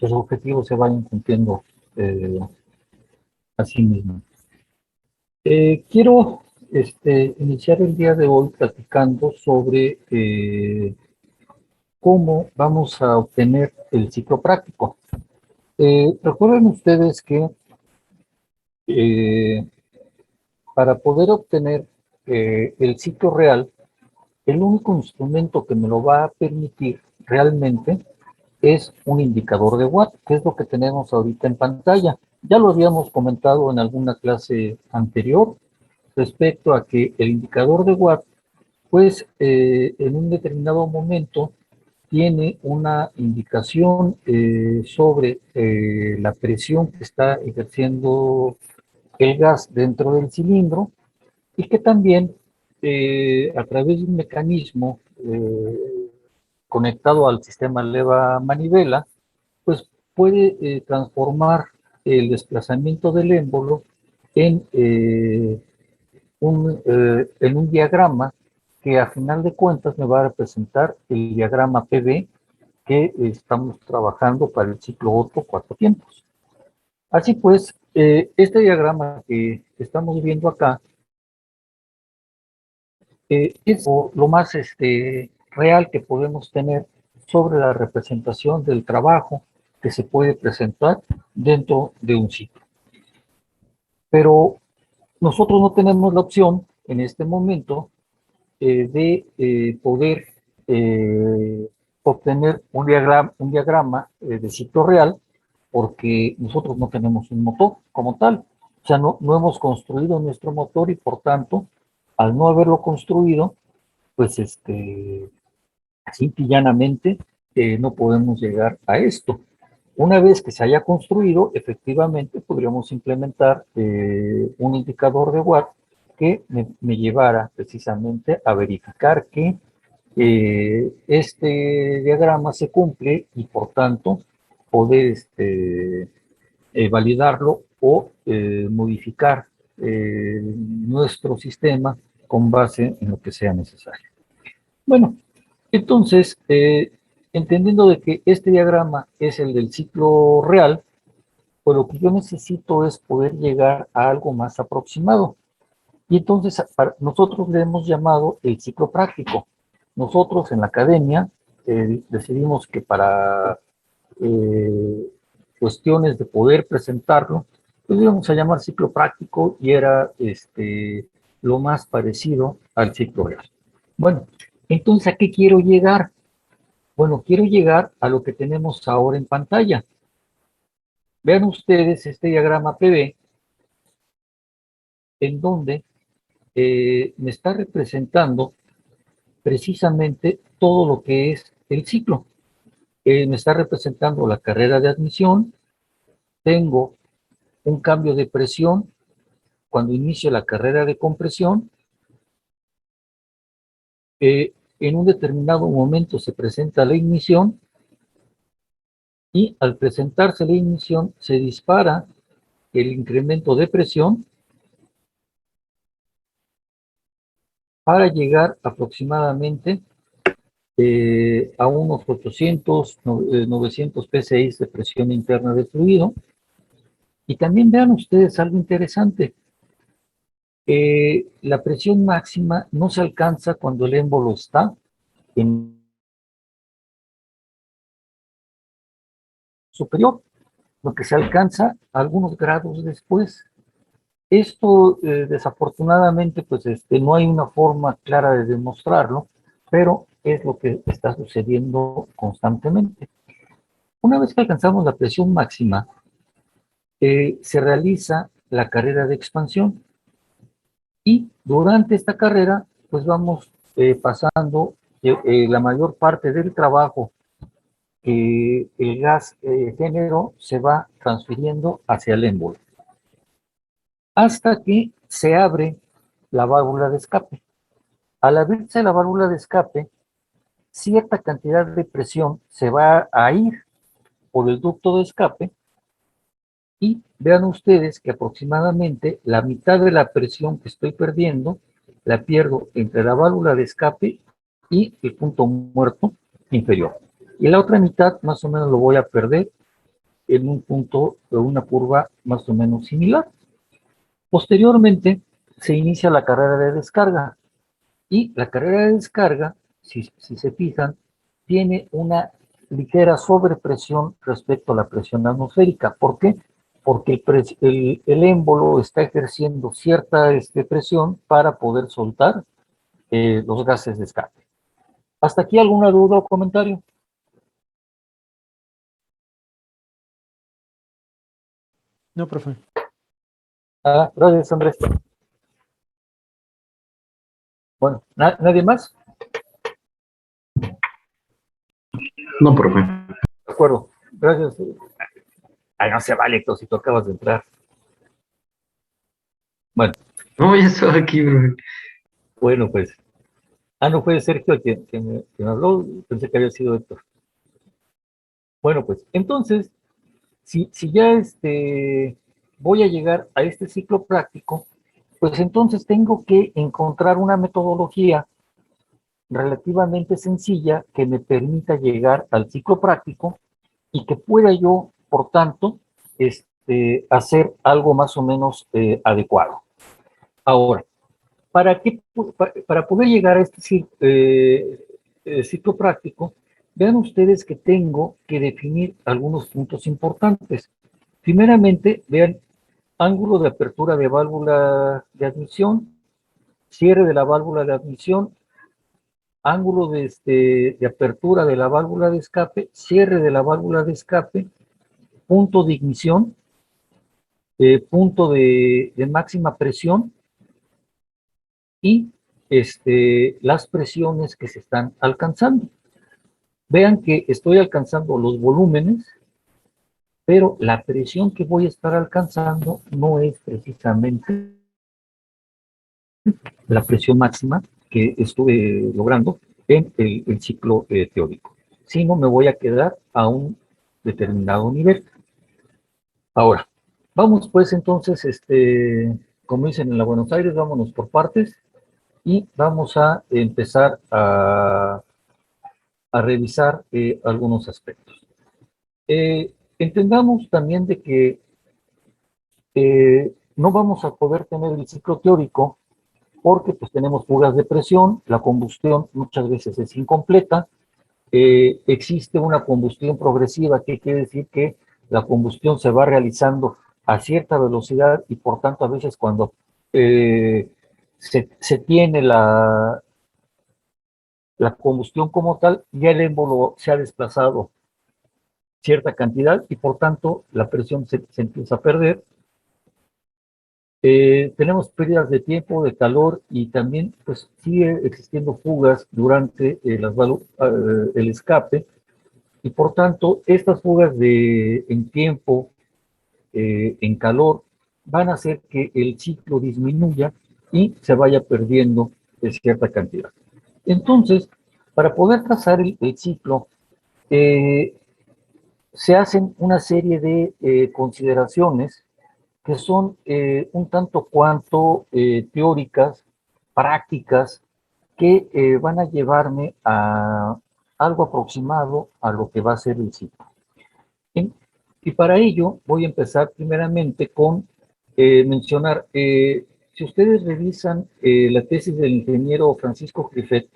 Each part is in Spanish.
los objetivos se vayan cumpliendo eh, a sí mismos. Quiero iniciar el día de hoy platicando sobre cómo vamos a obtener el ciclo práctico. Recuerden ustedes que eh, para poder obtener el ciclo real, el único instrumento que me lo va a permitir realmente es un indicador de Watt, que es lo que tenemos ahorita en pantalla. Ya lo habíamos comentado en alguna clase anterior respecto a que el indicador de Watt, pues en un determinado momento tiene una indicación sobre la presión que está ejerciendo el gas dentro del cilindro y que también a través de un mecanismo conectado al sistema leva-manivela, pues puede transformar el desplazamiento del émbolo en, en un diagrama que a final de cuentas me va a representar el diagrama PV que estamos trabajando para el ciclo Otto 4 tiempos. Así pues, este diagrama que estamos viendo acá es lo más real que podemos tener sobre la representación del trabajo que se puede presentar dentro de un ciclo. Pero nosotros no tenemos la opción en este momento de poder obtener un diagrama de ciclo real porque nosotros no tenemos un motor como tal. O sea, no hemos construido nuestro motor y por tanto, al no haberlo construido, pues simple y llanamente no podemos llegar a esto. Una vez que se haya construido, efectivamente podríamos implementar un indicador de Watt que me llevara precisamente a verificar que este diagrama se cumple y por tanto poder validarlo o modificar nuestro sistema con base en lo que sea necesario. Bueno, entonces, entendiendo de que este diagrama es el del ciclo real, pues lo que yo necesito es poder llegar a algo más aproximado. Y entonces nosotros le hemos llamado el ciclo práctico. Nosotros en la academia decidimos que para eh, cuestiones de poder presentarlo, pues íbamos a llamar ciclo práctico y era lo más parecido al ciclo real. Bueno, entonces, ¿a qué quiero llegar? Bueno, quiero llegar a lo que tenemos ahora en pantalla. Vean ustedes este diagrama PV, en donde me está representando precisamente todo lo que es el ciclo. Me está representando la carrera de admisión, tengo un cambio de presión cuando inicio la carrera de compresión, en un determinado momento se presenta la ignición y al presentarse la ignición se dispara el incremento de presión para llegar aproximadamente a unos 800, 900 psi de presión interna del fluido. Y también vean ustedes algo interesante. La presión máxima no se alcanza cuando el émbolo está en superior, lo que se alcanza algunos grados después. Esto, desafortunadamente, pues no hay una forma clara de demostrarlo, pero es lo que está sucediendo constantemente. Una vez que alcanzamos la presión máxima, se realiza la carrera de expansión y durante esta carrera, pues vamos pasando la mayor parte del trabajo que el gas generó se va transfiriendo hacia el émbolo hasta que se abre la válvula de escape. Al abrirse la válvula de escape, cierta cantidad de presión se va a ir por el ducto de escape y vean ustedes que aproximadamente la mitad de la presión que estoy perdiendo la pierdo entre la válvula de escape y el punto muerto inferior. Y la otra mitad más o menos lo voy a perder en un punto de una curva más o menos similar. Posteriormente se inicia la carrera de descarga y la carrera de descarga, si se fijan, tiene una ligera sobrepresión respecto a la presión atmosférica. ¿Por qué? Porque el émbolo está ejerciendo cierta presión para poder soltar los gases de escape. ¿Hasta aquí alguna duda o comentario? No, profe. Ah, gracias, Andrés. Bueno, ¿nadie más? No, profe. De acuerdo, gracias. Ay, no se vale, si tú acabas de entrar. Bueno. No, ya estoy aquí, profe. Bueno, pues. Ah, no fue Sergio quien me habló, pensé que había sido Héctor. Bueno, pues, entonces, si ya voy a llegar a este ciclo práctico, pues entonces tengo que encontrar una metodología relativamente sencilla que me permita llegar al ciclo práctico y que pueda yo, por tanto, hacer algo más o menos adecuado. Ahora, para poder llegar a este ciclo práctico, vean ustedes que tengo que definir algunos puntos importantes. Primeramente, vean ángulo de apertura de válvula de admisión, cierre de la válvula de admisión, ángulo de apertura de la válvula de escape, cierre de la válvula de escape, punto de ignición, punto de máxima presión y las presiones que se están alcanzando. Vean que estoy alcanzando los volúmenes, pero la presión que voy a estar alcanzando no es precisamente la presión máxima que estuve logrando en el ciclo teórico, sino me voy a quedar a un determinado nivel. Ahora, vamos pues entonces, como dicen en la Buenos Aires, vámonos por partes y vamos a empezar a revisar algunos aspectos. Entendamos también de que no vamos a poder tener el ciclo teórico porque pues tenemos fugas de presión, la combustión muchas veces es incompleta, existe una combustión progresiva, que quiere decir que la combustión se va realizando a cierta velocidad y por tanto a veces cuando se tiene la combustión como tal, ya el émbolo se ha desplazado cierta cantidad y por tanto la presión se empieza a perder. Tenemos pérdidas de tiempo, de calor y también pues sigue existiendo fugas durante el escape y por tanto estas fugas en tiempo, en calor, van a hacer que el ciclo disminuya y se vaya perdiendo de cierta cantidad. Entonces, para poder trazar el ciclo, se hacen una serie de consideraciones que son un tanto cuanto teóricas, prácticas, que van a llevarme a algo aproximado a lo que va a ser el ciclo. Y para ello voy a empezar primeramente con mencionar, si ustedes revisan la tesis del ingeniero Francisco Griffith,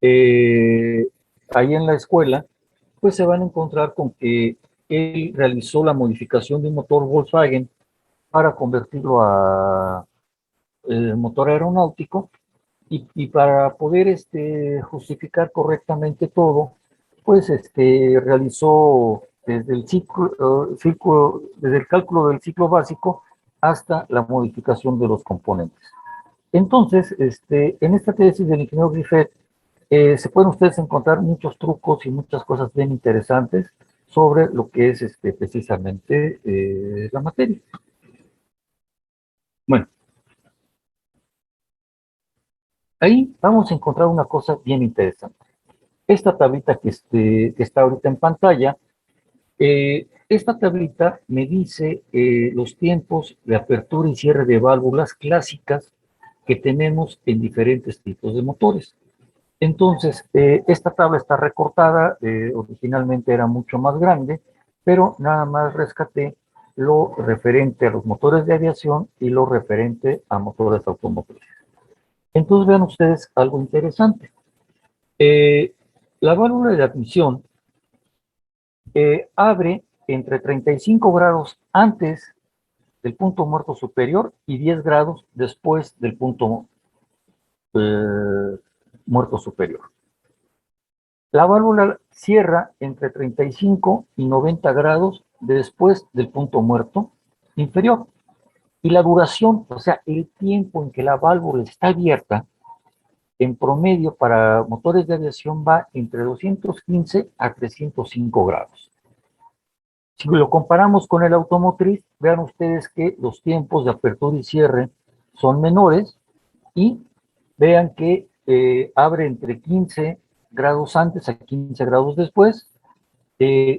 ahí en la escuela, pues se van a encontrar con que él realizó la modificación de un motor Volkswagen para convertirlo a motor aeronáutico y para poder justificar correctamente todo, pues realizó desde el cálculo del ciclo básico hasta la modificación de los componentes. Entonces, en esta tesis del ingeniero Griffith, se pueden ustedes encontrar muchos trucos y muchas cosas bien interesantes sobre lo que es precisamente la materia. Bueno, ahí vamos a encontrar una cosa bien interesante. Esta tablita que está ahorita en pantalla, esta tablita me dice los tiempos de apertura y cierre de válvulas clásicas que tenemos en diferentes tipos de motores. Entonces, esta tabla está recortada, originalmente era mucho más grande, pero nada más rescaté lo referente a los motores de aviación y lo referente a motores automotrices. Entonces vean ustedes algo interesante. La válvula de admisión abre entre 35 grados antes del punto muerto superior y 10 grados después del punto muerto superior. La válvula cierra entre 35 y 90 grados después del punto muerto inferior. Y la duración, o sea, el tiempo en que la válvula está abierta, en promedio para motores de aviación va entre 215 a 305 grados. Si lo comparamos con el automotriz, vean ustedes que los tiempos de apertura y cierre son menores y vean que abre entre 15 grados antes a 15 grados después,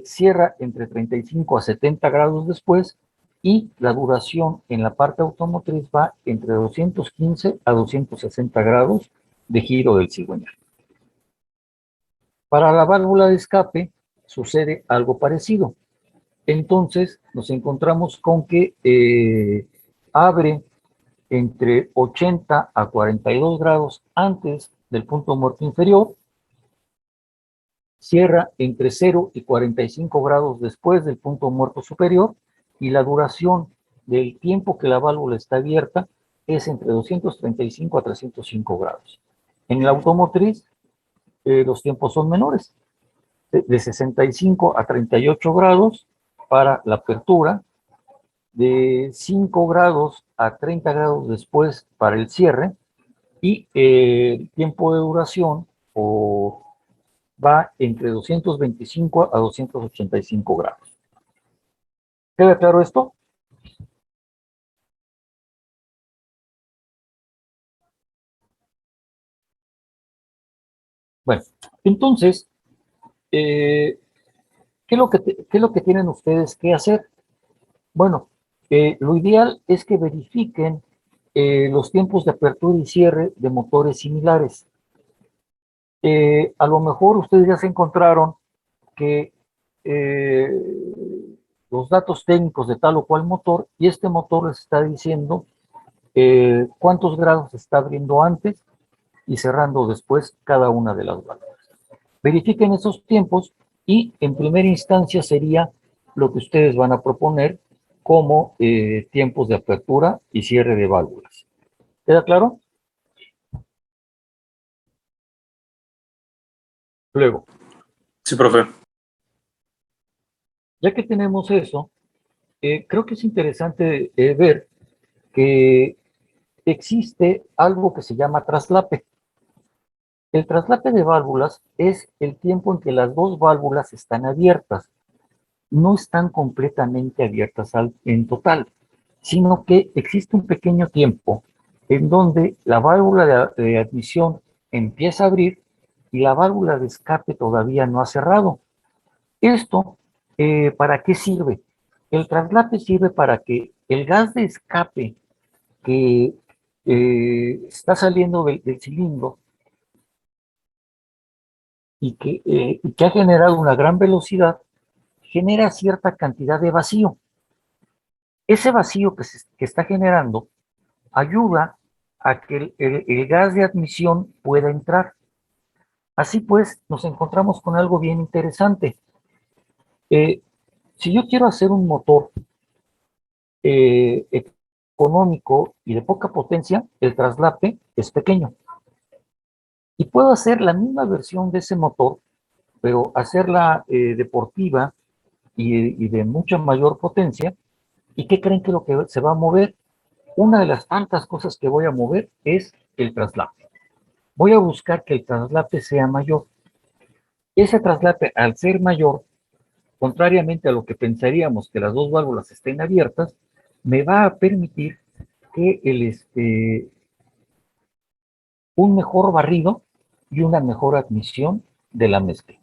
cierra entre 35 a 70 grados después y la duración en la parte automotriz va entre 215 a 260 grados de giro del cigüeñal. Para la válvula de escape sucede algo parecido. Entonces nos encontramos con que abre entre 80 a 42 grados antes del punto muerto inferior, cierra entre 0 y 45 grados después del punto muerto superior y la duración del tiempo que la válvula está abierta es entre 235 a 305 grados. En la automotriz los tiempos son menores, de 65 a 38 grados para la apertura, de 5 grados a 30 grados después para el cierre y el tiempo de duración va entre 225 a 285 grados. ¿Queda claro esto? Bueno, entonces, ¿qué es lo que tienen ustedes que hacer? Bueno, lo ideal es que verifiquen los tiempos de apertura y cierre de motores similares. A lo mejor ustedes ya se encontraron que los datos técnicos de tal o cual motor y este motor les está diciendo cuántos grados está abriendo antes y cerrando después cada una de las válvulas. Verifiquen esos tiempos y en primera instancia sería lo que ustedes van a proponer como tiempos de apertura y cierre de válvulas. ¿Queda claro? Luego, Sí, profe. ya que tenemos eso, creo que es interesante ver que existe algo que se llama traslape. El traslape de válvulas es el tiempo en que las dos válvulas están abiertas. No están completamente abiertas en total, sino que existe un pequeño tiempo en donde la válvula de admisión empieza a abrir y la válvula de escape todavía no ha cerrado. Esto, ¿para qué sirve? El traslape sirve para que el gas de escape que está saliendo del cilindro y que ha generado una gran velocidad, genera cierta cantidad de vacío. Ese vacío que está generando ayuda a que el gas de admisión pueda entrar. Así pues, nos encontramos con algo bien interesante. Eh, si yo quiero hacer un motor económico y de poca potencia, el traslape es pequeño. Y puedo hacer la misma versión de ese motor, pero hacerla deportiva y de mucha mayor potencia. ¿Y qué creen que lo que se va a mover? Una de las tantas cosas que voy a mover es el traslape. Voy a buscar que el traslape sea mayor. Ese traslape, al ser mayor, contrariamente a lo que pensaríamos que las dos válvulas estén abiertas, me va a permitir que un mejor barrido y una mejor admisión de la mezcla.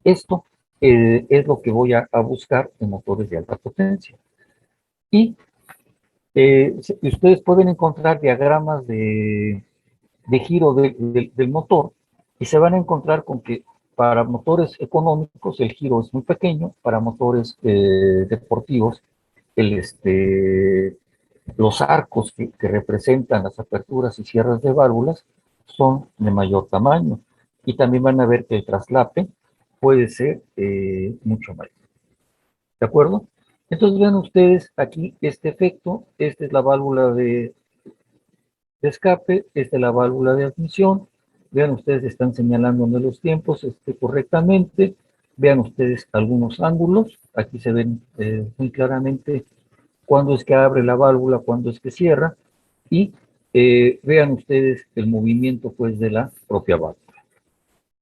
Esto es lo que voy a buscar en motores de alta potencia. Y ustedes pueden encontrar diagramas de giro del motor y se van a encontrar con que para motores económicos el giro es muy pequeño, para motores deportivos los arcos que representan las aperturas y cierres de válvulas son de mayor tamaño. Y también van a ver que el traslape puede ser mucho mayor. ¿De acuerdo? Entonces vean ustedes aquí este efecto. Esta es la válvula de escape, esta es la válvula de admisión. Vean ustedes, están señalándome los tiempos correctamente. Vean ustedes algunos ángulos. Aquí se ven muy claramente cuándo es que abre la válvula, cuándo es que cierra. Y vean ustedes el movimiento pues de la propia válvula.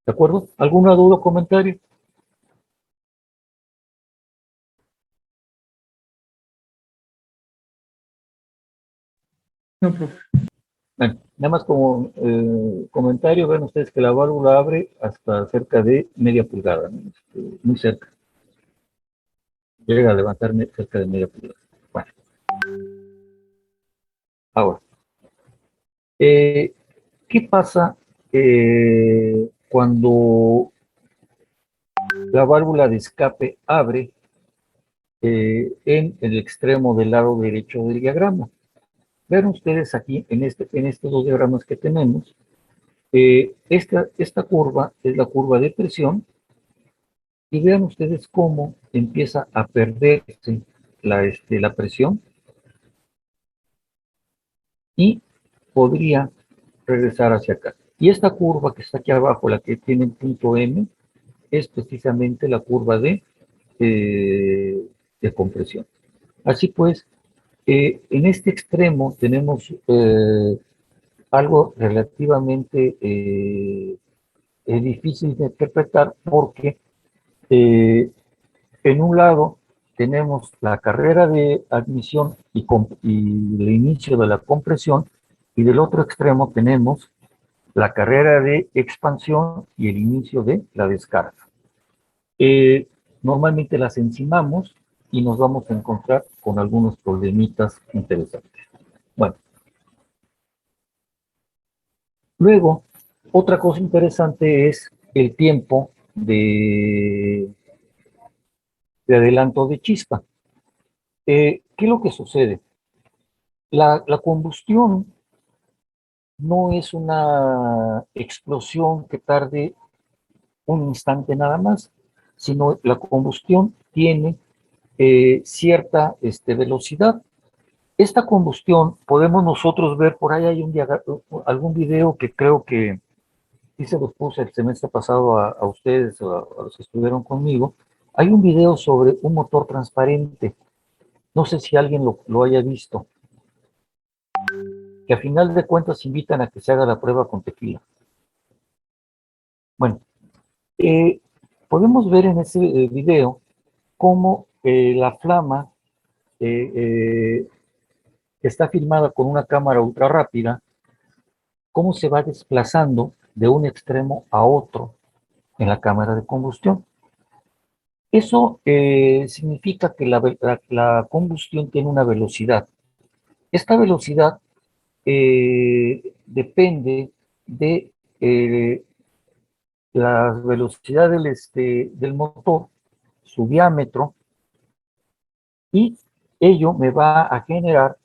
¿De acuerdo? ¿Alguna duda o comentario? No, profe. Bueno, nada más como comentario, ven ustedes que la válvula abre hasta cerca de media pulgada, ¿no? Muy cerca. Llega a levantarme cerca de media pulgada. Bueno, ahora, ¿qué pasa cuando la válvula de escape abre en el extremo del lado derecho del diagrama? Ven ustedes aquí en estos dos diagramas que tenemos, esta curva es la curva de presión. Y vean ustedes cómo empieza a perderse la presión y podría regresar hacia acá. Y esta curva que está aquí abajo, la que tiene el punto M, es precisamente la curva de compresión. Así pues, en este extremo tenemos algo relativamente difícil de interpretar porque en un lado tenemos la carrera de admisión y el inicio de la compresión, y del otro extremo tenemos la carrera de expansión y el inicio de la descarga. Normalmente las encimamos y nos vamos a encontrar con algunos problemitas interesantes. Bueno, luego, otra cosa interesante es el tiempo de adelanto de chispa. ¿Qué es lo que sucede? La combustión no es una explosión que tarde un instante nada más, sino la combustión tiene cierta velocidad. Esta combustión podemos nosotros ver, por ahí hay algún video que creo que sí se los puse el semestre pasado a ustedes, a los que estuvieron conmigo. Hay un video sobre un motor transparente. No sé si alguien lo haya visto, que a final de cuentas invitan a que se haga la prueba con tequila. Bueno, eh, podemos ver en ese video cómo la flama eh, eh, que está filmada con una cámara ultra rápida, cómo se va desplazando de un extremo a otro en la cámara de combustión. Eso significa que la combustión tiene una velocidad. Esta velocidad depende de la velocidad del motor, su diámetro, y ello me va a generar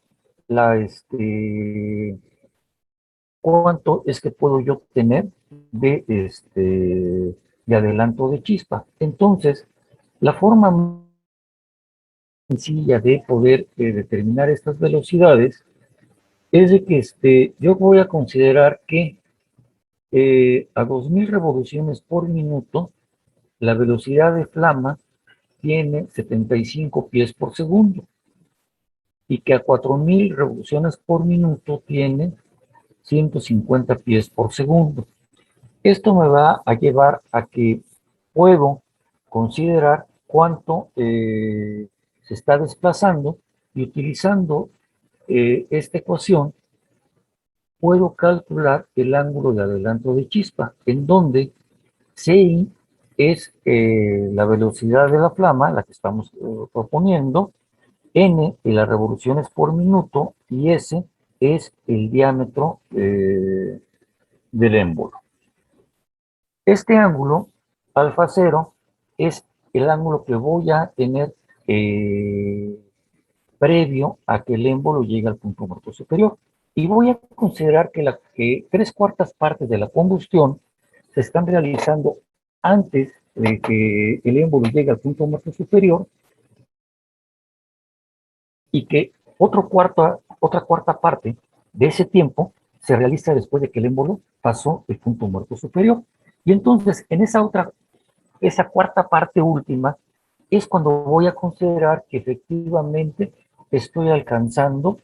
cuánto es que puedo yo tener de adelanto de chispa. Entonces, la forma sencilla de poder determinar estas velocidades es de que yo voy a considerar que a 2000 revoluciones por minuto, la velocidad de flama tiene 75 pies por segundo y que a 4000 revoluciones por minuto tiene 150 pies por segundo. Esto me va a llevar a que puedo considerar cuánto se está desplazando, y utilizando esta ecuación puedo calcular el ángulo de adelanto de chispa, en donde CI es la velocidad de la flama, la que estamos proponiendo, N es las revoluciones por minuto y S es el diámetro del émbolo. Este ángulo alfa 0 es el ángulo que voy a tener previo a que el émbolo llegue al punto muerto superior. Y voy a considerar que 3/4 partes de la combustión se están realizando antes de que el émbolo llegue al punto muerto superior y que otra cuarta parte de ese tiempo se realiza después de que el émbolo pasó el punto muerto superior. Y entonces, en esa cuarta parte última, es cuando voy a considerar que efectivamente estoy alcanzando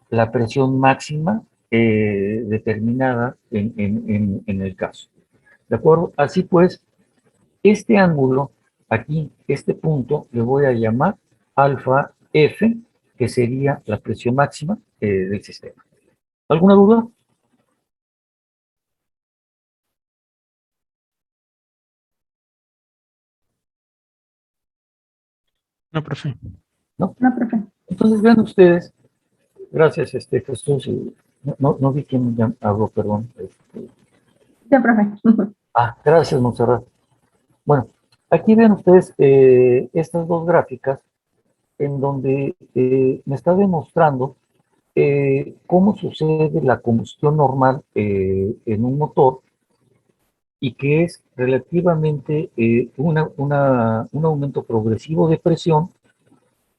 la presión máxima determinada en el caso. ¿De acuerdo? Así pues, este ángulo, aquí, este punto, le voy a llamar alfa F, que sería la presión máxima del sistema. ¿Alguna duda? No, profe. ¿No? No, profe. Entonces vean ustedes, gracias Jesús, no vi quién habló, perdón. Sí, profe. Gracias Montserrat. Bueno, aquí ven ustedes estas dos gráficas en donde me está demostrando cómo sucede la combustión normal en un motor y que es relativamente un aumento progresivo de presión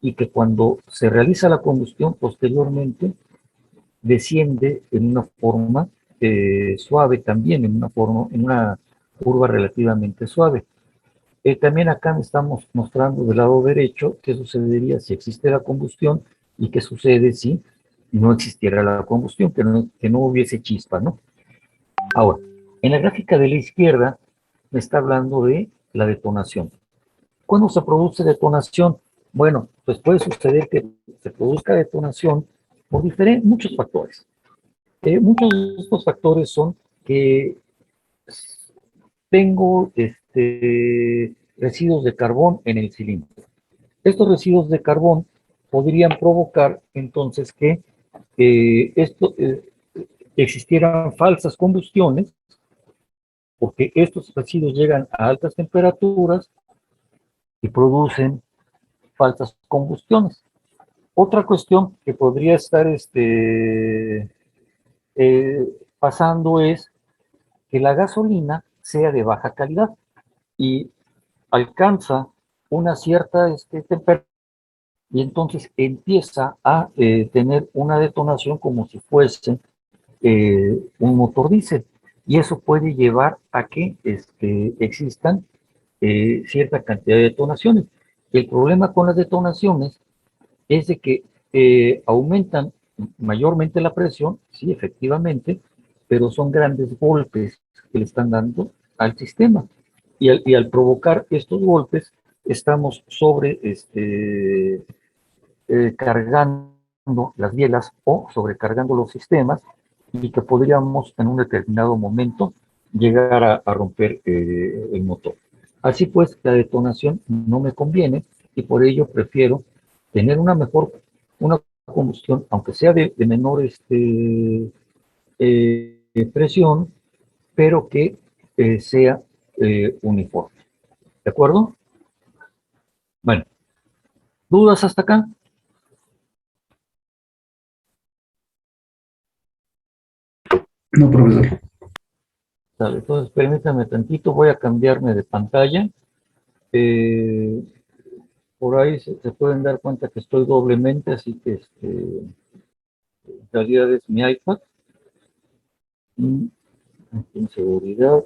y que cuando se realiza la combustión posteriormente desciende en una forma suave también, en una curva relativamente suave. También acá estamos mostrando del lado derecho qué sucedería si existe la combustión y qué sucede si no existiera la combustión, que no hubiese chispa, ¿no? Ahora, en la gráfica de la izquierda me está hablando de la detonación. ¿Cuándo se produce detonación? Bueno, pues puede suceder que se produzca detonación por muchos factores. Muchos de estos factores son que tengo residuos de carbón en el cilindro. Estos residuos de carbón podrían provocar entonces que existieran falsas combustiones, porque estos residuos llegan a altas temperaturas y producen falsas combustiones. Otra cuestión que podría estar pasando es que la gasolina sea de baja calidad y alcanza una cierta temperatura y entonces empieza a tener una detonación como si fuese un motor diésel. Y eso puede llevar a que existan cierta cantidad de detonaciones. El problema con las detonaciones es de que aumentan mayormente la presión, sí, efectivamente, pero son grandes golpes que le están dando al sistema. Y al provocar estos golpes, estamos cargando las bielas o sobrecargando los sistemas y que podríamos en un determinado momento llegar a romper el motor. Así pues, la detonación no me conviene y por ello prefiero tener una combustión, aunque sea de menor presión, pero que sea uniforme. ¿De acuerdo? Bueno, ¿dudas hasta acá? No, profesor. Dale, entonces permítame tantito, voy a cambiarme de pantalla. Eh, por ahí se pueden dar cuenta que estoy doblemente, así que en realidad es mi iPad. Y en seguridad,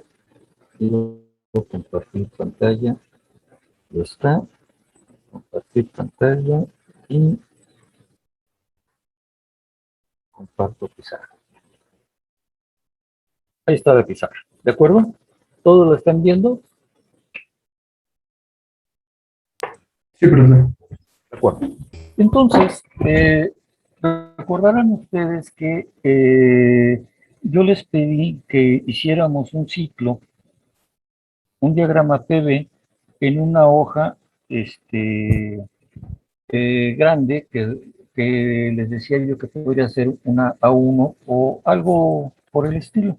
quiero compartir pantalla. Ya está. Compartir pantalla y comparto pizarra. Ahí está la pizarra. ¿De acuerdo? ¿Todos lo están viendo? Sí, profesor. De acuerdo. Entonces, recordarán ustedes que yo les pedí que hiciéramos un ciclo, un diagrama PV en una hoja grande que les decía yo que podría ser una A1 o algo por el estilo.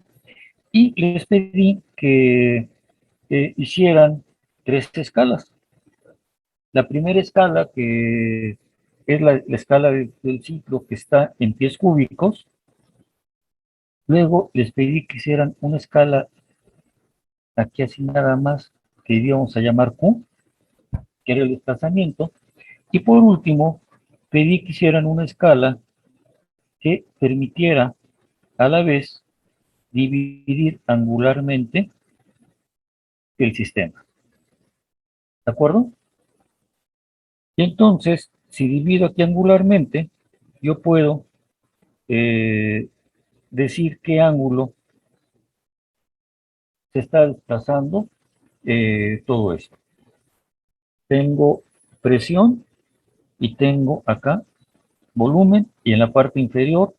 Y les pedí que hicieran 3 escalas. La primera escala, que es la escala del ciclo que está en pies cúbicos. Luego les pedí que hicieran una escala aquí así nada más, que íbamos a llamar Q, que era el desplazamiento. Y por último, pedí que hicieran una escala que permitiera a la vez dividir angularmente el sistema. ¿De acuerdo? Y entonces, si divido aquí angularmente, yo puedo decir qué ángulo se está desplazando todo esto. Tengo presión y tengo acá volumen, y en la parte inferior,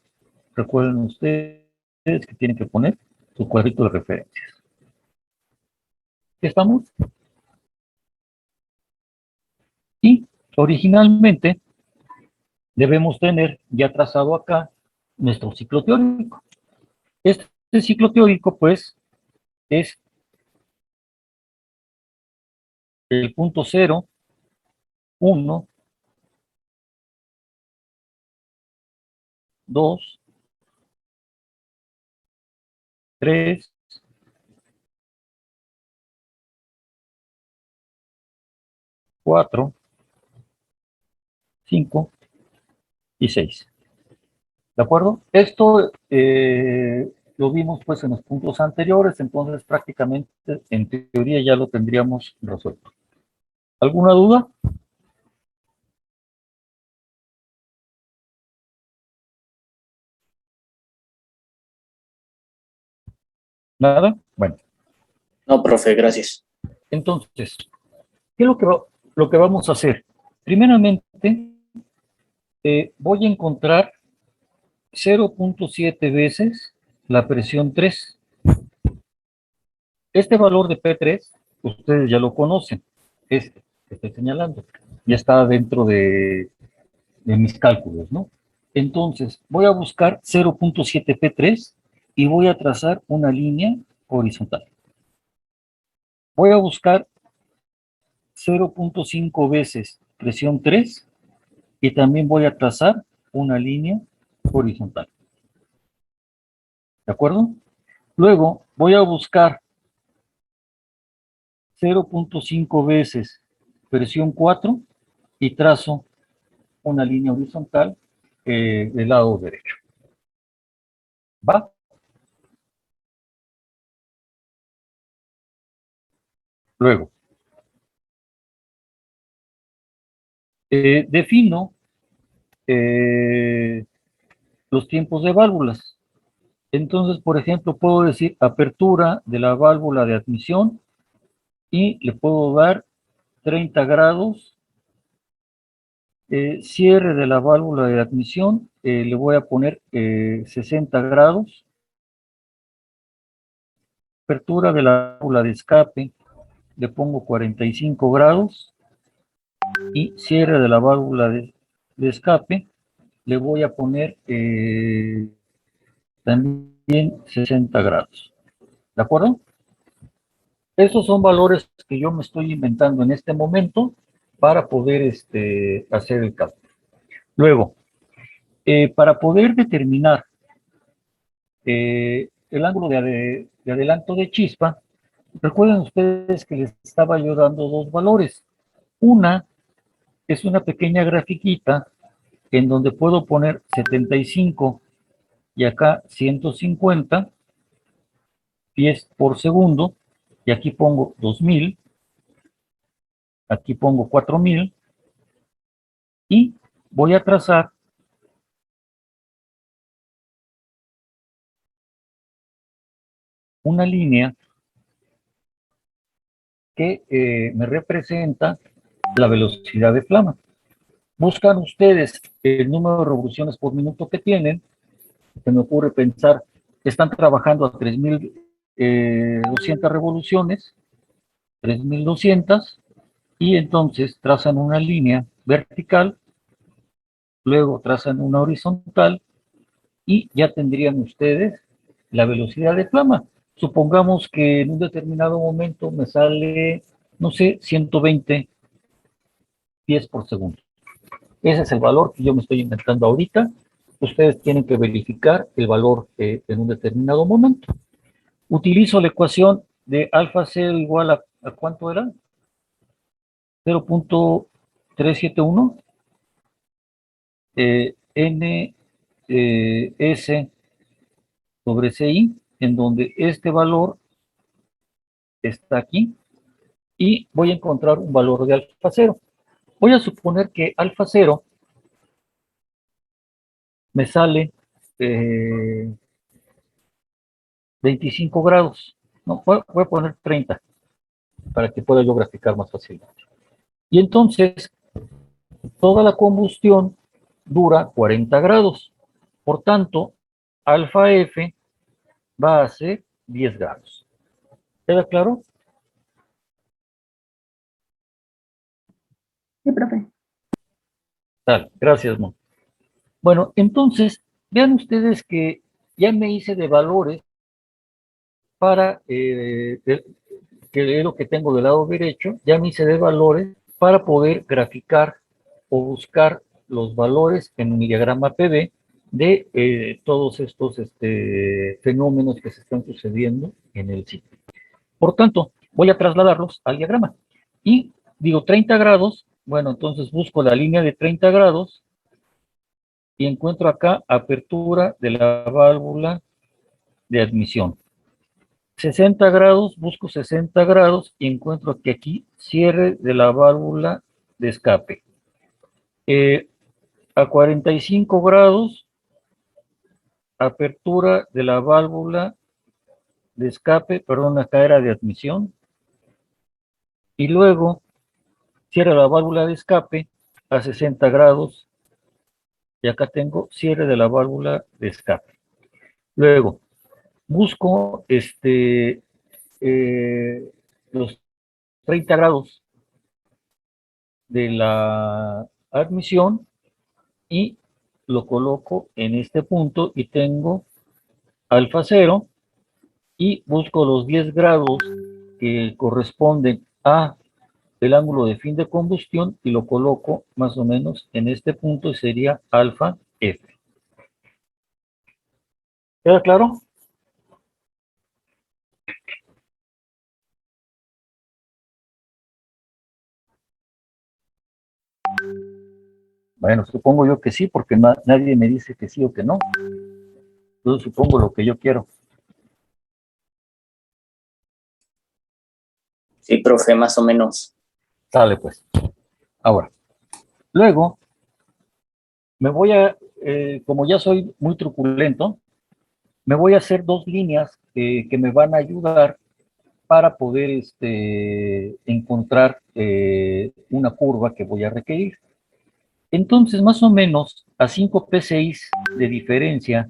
recuerden ustedes que tienen que poner su cuadrito de referencias. ¿Estamos? Y originalmente debemos tener ya trazado acá nuestro ciclo teórico. Este ciclo teórico, pues, es el punto 0, 1, 2, 3, 4, 5 y 6. ¿De acuerdo? Esto lo vimos pues en los puntos anteriores, entonces prácticamente en teoría ya lo tendríamos resuelto. ¿Alguna duda? ¿Nada? Bueno, No, profe, gracias. entonces, ¿qué es lo que vamos a hacer? Primeramente, voy a encontrar 0.7 veces la presión 3. Este valor de P3, ustedes ya lo conocen, este que estoy señalando, ya está dentro de mis cálculos, ¿no? Entonces, voy a buscar 0.7 P3 y voy a trazar una línea horizontal. Voy a buscar 0.5 veces presión 3 y también voy a trazar una línea horizontal. ¿De acuerdo? Luego voy a buscar 0.5 veces presión 4 y trazo una línea horizontal del lado derecho. ¿Va? Luego, defino los tiempos de válvulas. Entonces, por ejemplo, puedo decir apertura de la válvula de admisión y le puedo dar 30 grados. Cierre de la válvula de admisión, le voy a poner 60 grados. Apertura de la válvula de escape, le pongo 45 grados. Y cierre de la válvula de escape, le voy a poner también 60 grados. ¿De acuerdo? Estos son valores que yo me estoy inventando en este momento para poder hacer el cálculo. Luego, para poder determinar el ángulo de adelanto de chispa, recuerden ustedes que les estaba yo dando dos valores. Una es una pequeña grafiquita en donde puedo poner 75 y acá 150 pies por segundo, y aquí pongo 2000, aquí pongo 4000, y voy a trazar una línea que me representa la velocidad de flama. Buscan ustedes el número de revoluciones por minuto que tienen. Se me ocurre pensar que están trabajando a 3200 revoluciones, 3200, y entonces trazan una línea vertical, luego trazan una horizontal, y ya tendrían ustedes la velocidad de flama. supongamos que en un determinado momento me sale, no sé, 120 pies por segundo. Ese es el valor que yo me estoy inventando ahorita. Ustedes tienen que verificar el valor en un determinado momento. Utilizo la ecuación de alfa 0 igual a ¿cuánto era? 0.371 n s sobre ci, en donde este valor está aquí, y voy a encontrar un valor de alfa 0. Voy a suponer que alfa 0 me sale 25 grados. No, voy a poner 30 para que pueda yo graficar más fácilmente. Y entonces, toda la combustión dura 40 grados. Por tanto, alfa F va a ser 10 grados. ¿Queda claro? Sí, profe. Tal, gracias, Mon. Bueno, entonces, vean ustedes que ya me hice de valores para, que es lo que tengo del lado derecho, ya me hice de valores para poder graficar o buscar los valores en mi diagrama PV de todos estos fenómenos que se están sucediendo en el sitio. Por tanto, voy a trasladarlos al diagrama. Y digo 30 grados, bueno, entonces busco la línea de 30 grados y encuentro acá apertura de la válvula de admisión. 60 grados, busco 60 grados y encuentro que aquí cierre de la válvula de escape. A 45 grados, apertura de la válvula de escape, perdón, acá era de admisión. Y luego cierre la válvula de escape a 60 grados y acá tengo cierre de la válvula de escape. Luego busco los 30 grados de la admisión y lo coloco en este punto y tengo alfa 0 y busco los 10 grados que corresponden a el ángulo de fin de combustión y lo coloco más o menos en este punto y sería alfa F. ¿Queda claro? Bueno, supongo yo que sí, porque nadie me dice que sí o que no. Yo supongo lo que yo quiero. Sí, profe, más o menos. Sale pues. Ahora, luego me voy a, como ya soy muy truculento, me voy a hacer dos líneas que me van a ayudar para poder encontrar una curva que voy a requerir. Entonces, más o menos a 5 PSI de diferencia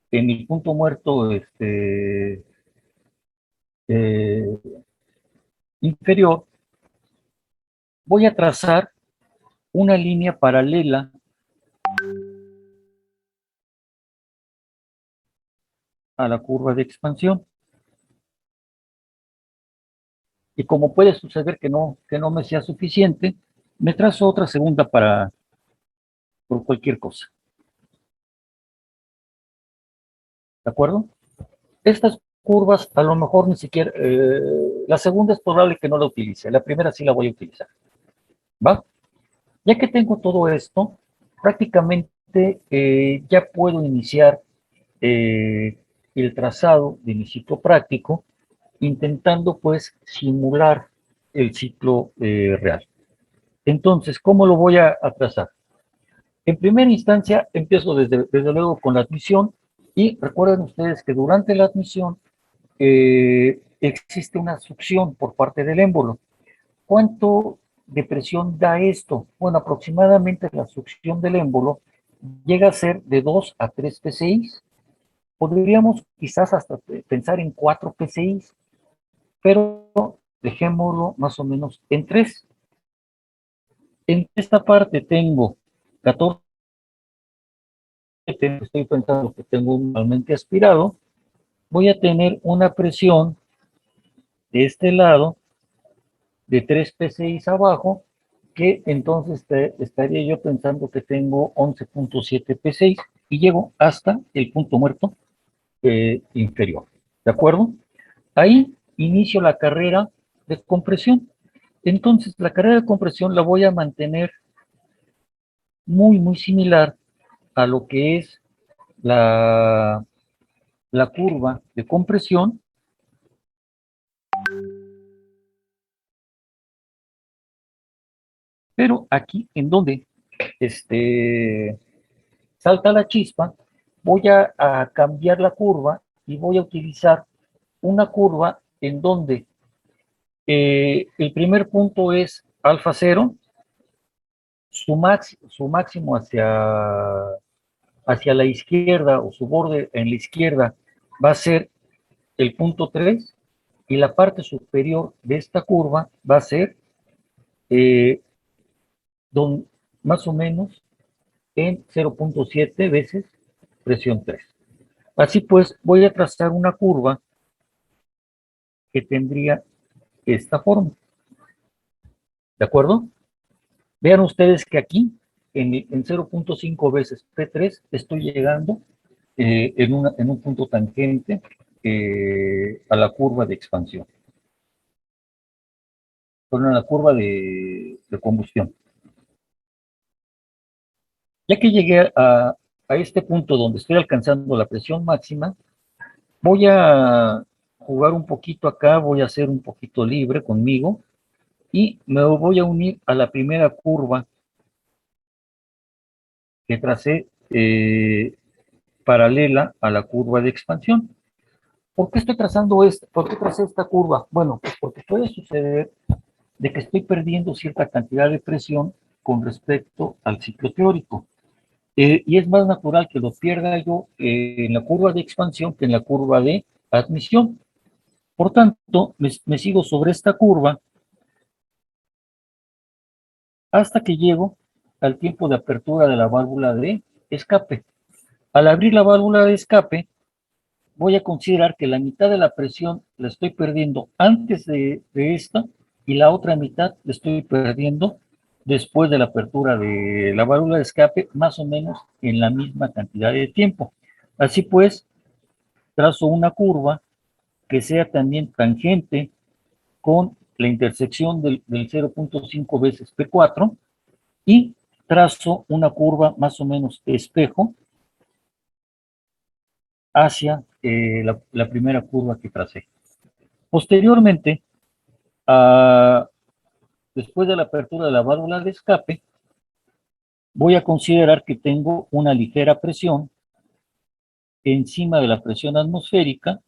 en el punto muerto eh, inferior, voy a trazar una línea paralela a la curva de expansión. Y como puede suceder que no me sea suficiente, me trazo otra segunda por cualquier cosa. ¿De acuerdo? Estas curvas a lo mejor ni siquiera, la segunda es probable que no la utilice, la primera sí la voy a utilizar. ¿Va? Ya que tengo todo esto, prácticamente ya puedo iniciar el trazado de mi ciclo práctico, intentando pues simular el ciclo real. Entonces, ¿cómo lo voy a trazar? En primera instancia, empiezo desde luego con la admisión y recuerden ustedes que durante la admisión existe una succión por parte del émbolo. ¿Cuánto de presión da esto? Bueno, aproximadamente la succión del émbolo llega a ser de 2 a 3 PSI. Podríamos quizás hasta pensar en 4 PSI, pero dejémoslo más o menos en 3. En esta parte tengo 14, estoy pensando que tengo un ambiente aspirado. voy a tener una presión de este lado de 3 PSI abajo, que entonces estaría yo pensando que tengo 11.7 PSI y llego hasta el punto muerto inferior. ¿De acuerdo? Ahí inicio la carrera de compresión. Entonces, la carrera de compresión la voy a mantener muy similar a lo que es la curva de compresión, pero aquí en donde salta la chispa, voy a cambiar la curva y voy a utilizar una curva en donde el primer punto es alfa 0, su máximo hacia la izquierda o su borde en la izquierda va a ser el punto 3 y la parte superior de esta curva va a ser más o menos en 0.7 veces presión 3. Así pues, voy a trazar una curva que tendría esta forma. ¿De acuerdo? Vean ustedes que aquí, en 0.5 veces P3, estoy llegando en un punto tangente a la curva de expansión. Bueno, a la curva de combustión. Ya que llegué a este punto donde estoy alcanzando la presión máxima, voy a jugar un poquito acá, voy a ser un poquito libre conmigo y me voy a unir a la primera curva que tracé paralela a la curva de expansión. ¿Por qué estoy trazando ¿Por qué tracé esta curva? Bueno, pues porque puede suceder de que estoy perdiendo cierta cantidad de presión con respecto al ciclo teórico. Y es más natural que lo pierda yo en la curva de expansión que en la curva de admisión. Por tanto, me sigo sobre esta curva hasta que llego al tiempo de apertura de la válvula de escape. Al abrir la válvula de escape, voy a considerar que la mitad de la presión la estoy perdiendo antes de esta y la otra mitad la estoy perdiendo después de la apertura de la válvula de escape, más o menos en la misma cantidad de tiempo. Así pues, trazo una curva que sea también tangente con la intersección del 0.5 veces P4 y trazo una curva más o menos espejo hacia la primera curva que tracé. Posteriormente, después de la apertura de la válvula de escape, voy a considerar que tengo una ligera presión encima de la presión atmosférica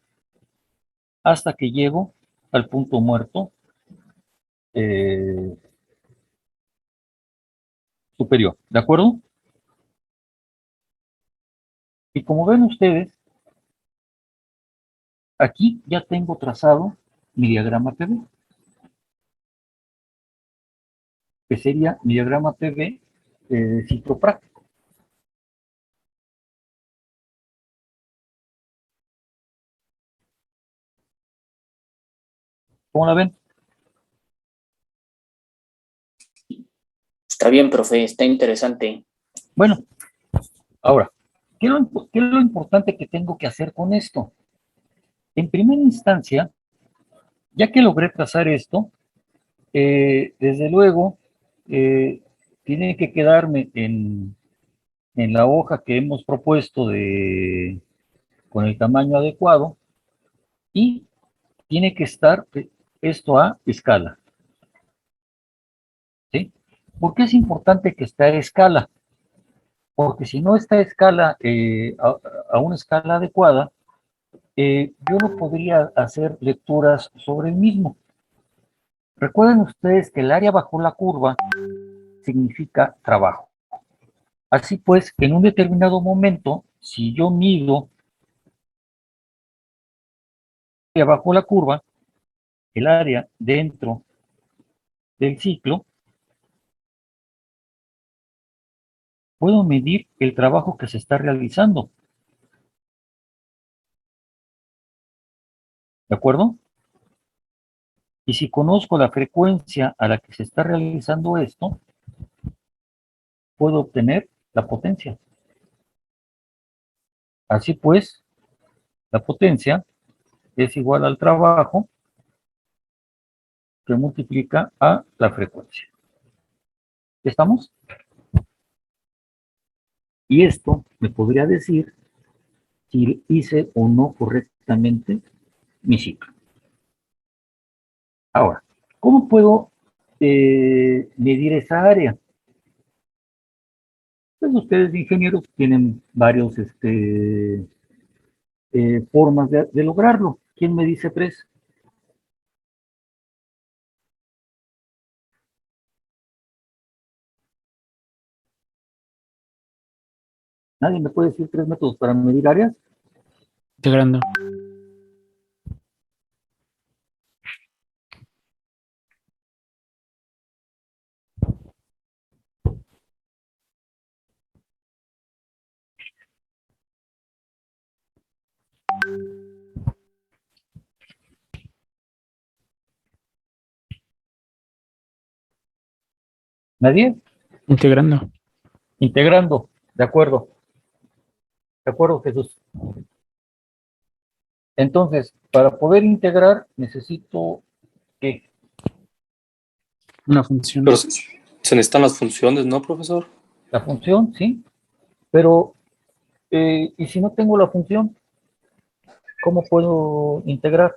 hasta que llego al punto muerto eh, superior. ¿De acuerdo? Y como ven ustedes, aquí ya tengo trazado mi diagrama PV, que sería mi diagrama PV ciclo práctico. ¿Cómo la ven? Está bien, profe, está interesante. Bueno, ahora, ¿qué es lo importante que tengo que hacer con esto? En primera instancia, ya que logré trazar esto, desde luego, tiene que quedarme en la hoja que hemos propuesto con el tamaño adecuado y tiene que estar esto a escala. ¿Sí? ¿Por qué es importante que esté a escala? Porque si no está a escala, a una escala adecuada, yo no podría hacer lecturas sobre el mismo. Recuerden ustedes que el área bajo la curva significa trabajo. Así pues, en un determinado momento, si yo mido bajo la curva, el área dentro del ciclo, puedo medir el trabajo que se está realizando. ¿De acuerdo? Y si conozco la frecuencia a la que se está realizando esto, puedo obtener la potencia. Así pues, la potencia es igual al trabajo que multiplica a la frecuencia. ¿Estamos? Y esto me podría decir si hice o no correctamente mi ciclo. Ahora, ¿cómo puedo medir esa área? Pues ustedes, ingenieros, tienen varios formas de lograrlo. ¿Quién me dice tres? ¿Nadie me puede decir tres métodos para medir áreas? Integrando. ¿Nadie? Integrando. Integrando. De acuerdo. De acuerdo, Jesús. Entonces, para poder integrar, necesito que Una función. Pero se necesitan las funciones, ¿no, profesor? la función, ¿sí? Pero, ¿y si no tengo la función? ¿Cómo puedo integrar?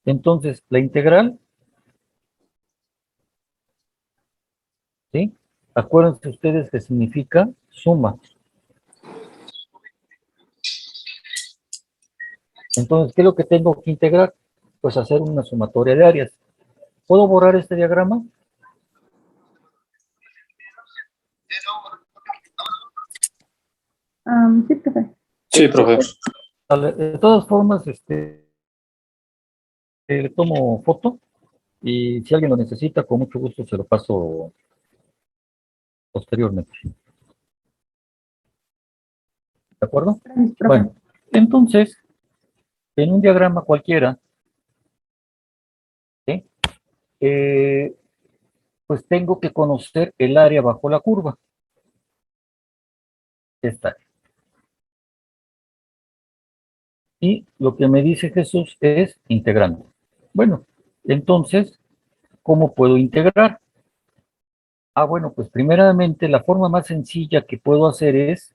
Entonces, la integral, ¿sí? Acuérdense ustedes que significa suma. Entonces, ¿qué es lo que tengo que integrar? Pues hacer una sumatoria de áreas. ¿Puedo borrar este diagrama? Sí, profe. Sí, profe. De todas formas, le tomo foto y si alguien lo necesita, con mucho gusto se lo paso posteriormente. ¿De acuerdo? Gracias, profe. Bueno, entonces, en un diagrama cualquiera, ¿sí? Pues tengo que conocer el área bajo la curva. Esta área. Y lo que me dice Jesús es integrando. Bueno, entonces, ¿cómo puedo integrar? Bueno, pues primeramente la forma más sencilla que puedo hacer es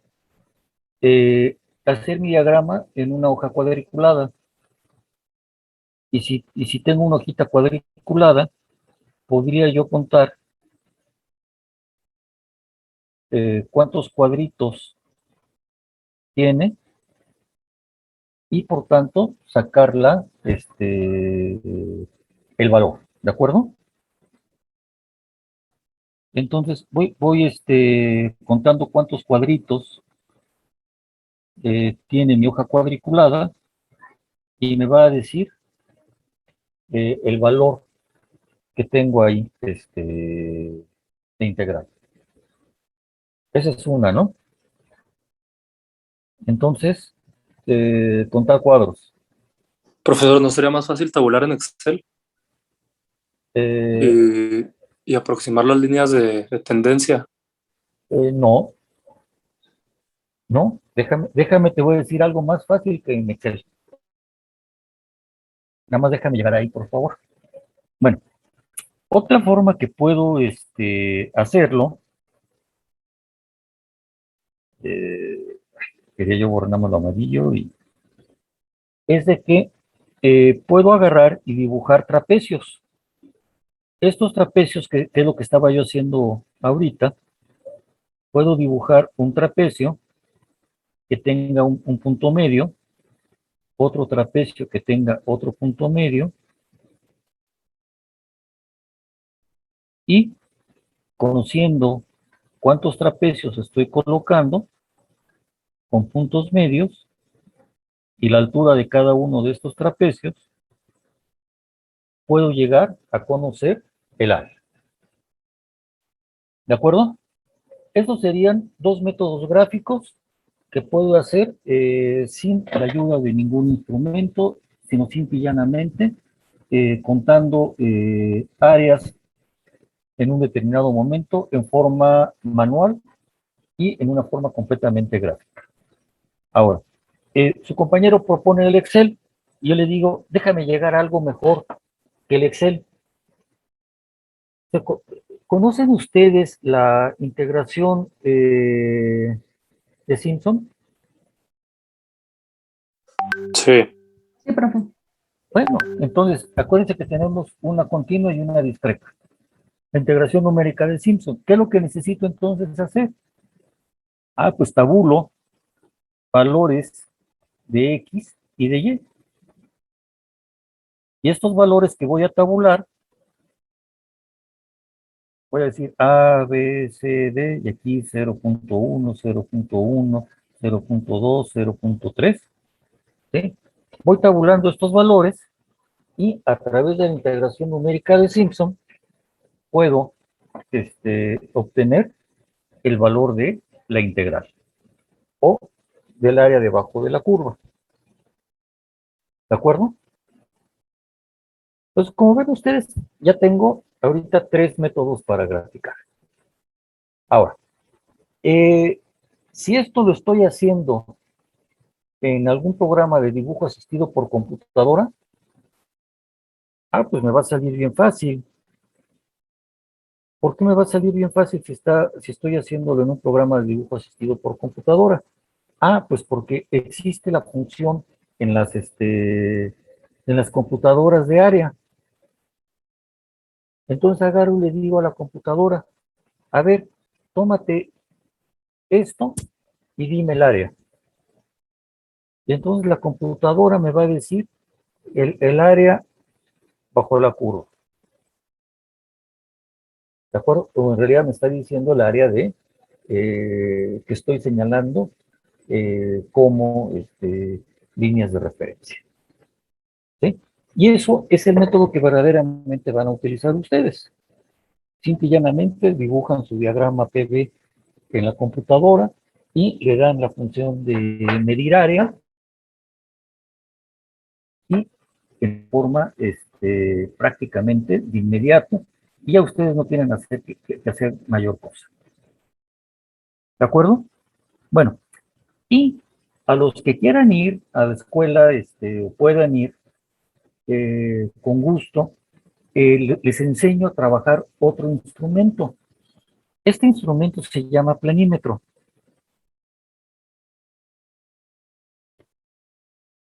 hacer mi diagrama en una hoja cuadriculada. Y si tengo una hojita cuadriculada, podría yo contar cuántos cuadritos tiene y por tanto sacarla el valor, ¿de acuerdo? Entonces voy contando cuántos cuadritos tiene mi hoja cuadriculada y me va a decir el valor que tengo ahí de integral. Esa es una, ¿no? Entonces, contar cuadros. Profesor, ¿no sería más fácil tabular en Excel Eh, y aproximar las líneas de tendencia? no, no, déjame, te voy a decir algo más fácil que en Excel. Nada más déjame llegar ahí, por favor. Bueno, otra forma que puedo hacerlo, eh, quería yo borrar lo amarillo, es de que puedo agarrar y dibujar trapecios. Estos trapecios, que es lo que estaba yo haciendo ahorita, puedo dibujar un trapecio que tenga un punto medio, otro trapecio que tenga otro punto medio, y conociendo cuántos trapecios estoy colocando con puntos medios y la altura de cada uno de estos trapecios, puedo llegar a conocer el área. ¿De acuerdo? Estos serían dos métodos gráficos que puedo hacer sin la ayuda de ningún instrumento, sino simple y llanamente contando áreas en un determinado momento en forma manual y en una forma completamente gráfica. Ahora, su compañero propone el Excel y yo le digo, déjame llegar a algo mejor que el Excel. ¿Conocen ustedes la integración de Simpson? Sí, Sí, profe. Bueno, entonces, acuérdense que tenemos una continua y una discreta. La integración numérica de Simpson. ¿Qué es lo que necesito entonces hacer? Ah, pues tabulo valores de X y de Y. Y estos valores que voy a tabular, voy a decir A, B, C, D, y aquí 0.1, 0.1, 0.2, 0.3. ¿Sí? Voy tabulando estos valores y a través de la integración numérica de Simpson puedo obtener el valor de la integral o del área debajo de la curva. ¿De acuerdo? Entonces, como ven ustedes, ya tengo ahorita 3 métodos para graficar. Ahora, si esto lo estoy haciendo en algún programa de dibujo asistido por computadora, pues me va a salir bien fácil. ¿Por qué me va a salir bien fácil si estoy haciéndolo en un programa de dibujo asistido por computadora? Pues porque existe la función en las computadoras de área. Entonces agarro y le digo a la computadora, a ver, tómate esto y dime el área. Y entonces la computadora me va a decir el área bajo la curva. ¿De acuerdo? O en realidad me está diciendo el área que estoy señalando como líneas de referencia. ¿Sí? Y eso es el método que verdaderamente van a utilizar ustedes. Simple y llanamente dibujan su diagrama PV en la computadora y le dan la función de medir área y en forma prácticamente de inmediato, y ya ustedes no tienen que hacer mayor cosa. ¿De acuerdo? Bueno, y a los que quieran ir a la escuela o puedan ir, con gusto, les enseño a trabajar otro instrumento. Este instrumento se llama planímetro.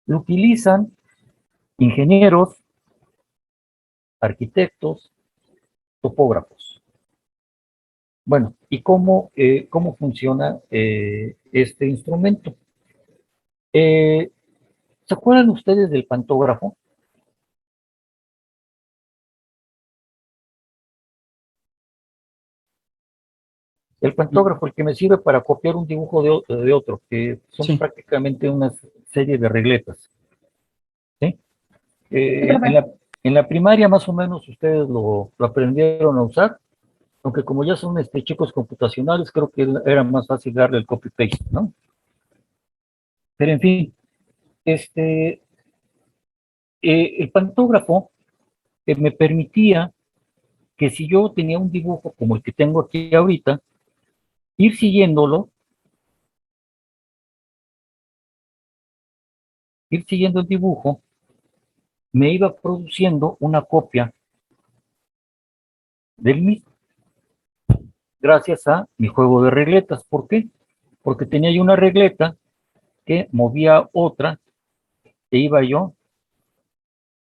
Lo utilizan ingenieros, arquitectos, topógrafos. Bueno, ¿y cómo funciona este instrumento? ¿Se acuerdan ustedes del pantógrafo? El pantógrafo, el que me sirve para copiar un dibujo de otro, que son Sí. prácticamente una serie de regletas. ¿Sí? Sí, profe. En la primaria más o menos ustedes lo aprendieron a usar, aunque como ya son chicos computacionales, creo que era más fácil darle el copy-paste, ¿no? Pero en fin, el pantógrafo me permitía que si yo tenía un dibujo como el que tengo aquí ahorita, ir siguiéndolo, ir siguiendo el dibujo, me iba produciendo una copia del mismo, gracias a mi juego de regletas. ¿Por qué? Porque tenía yo una regleta que movía otra e iba yo